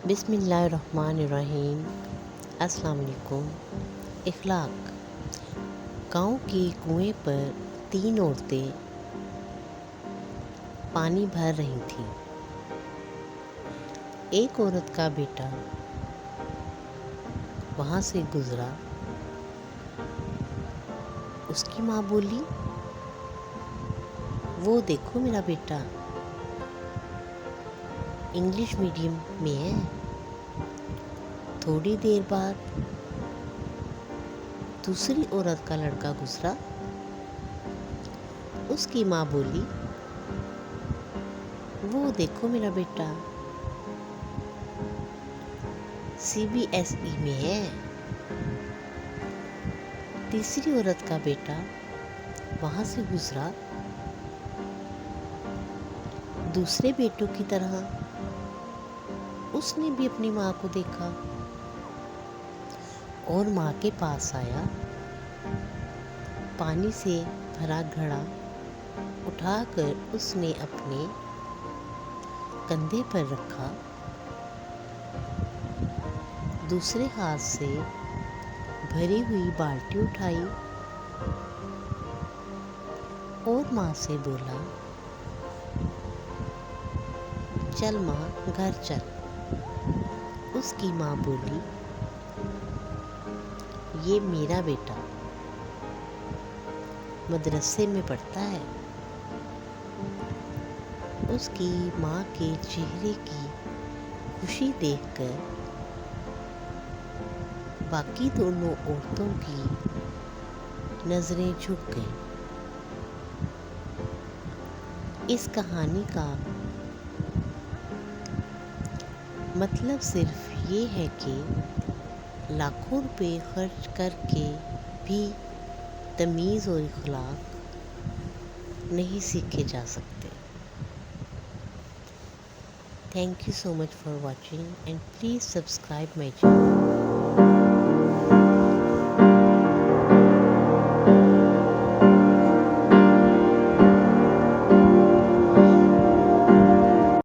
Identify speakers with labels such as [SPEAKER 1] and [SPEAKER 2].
[SPEAKER 1] बिस्मिल्लाहिर्रहमानिर्रहीम। अस्सलाम वालेकुम। इखलाक। गांव के कुएं पर 3 औरतें पानी भर रही थीं। एक औरत का बेटा वहां से गुजरा। उसकी माँ बोली, वो देखो मेरा बेटा इंग्लिश मीडियम में है। थोड़ी देर बाद दूसरी औरत का लड़का गुजरा। उसकी माँ बोली, वो देखो मेरा बेटा CBSE में है। तीसरी औरत का बेटा वहां से गुजरा। दूसरे बेटों की तरह उसने भी अपनी माँ को देखा और माँ के पास आया। पानी से भरा घड़ा उठाकर उसने अपने कंधे पर रखा। दूसरे हाथ से भरी हुई बाल्टी उठाई और माँ से बोला, चल माँ घर चल। उसकी माँ बोली, ये मेरा बेटा मदरसे में पढ़ता है। उसकी माँ के चेहरे की खुशी देखकर बाकी दोनों औरतों की नजरें झुक गईं। इस कहानी का मतलब सिर्फ ये है कि लाखों रुपए खर्च करके भी तमीज़ और इखलाक नहीं सीखे जा सकते। Thank you so much for watching and please subscribe my channel.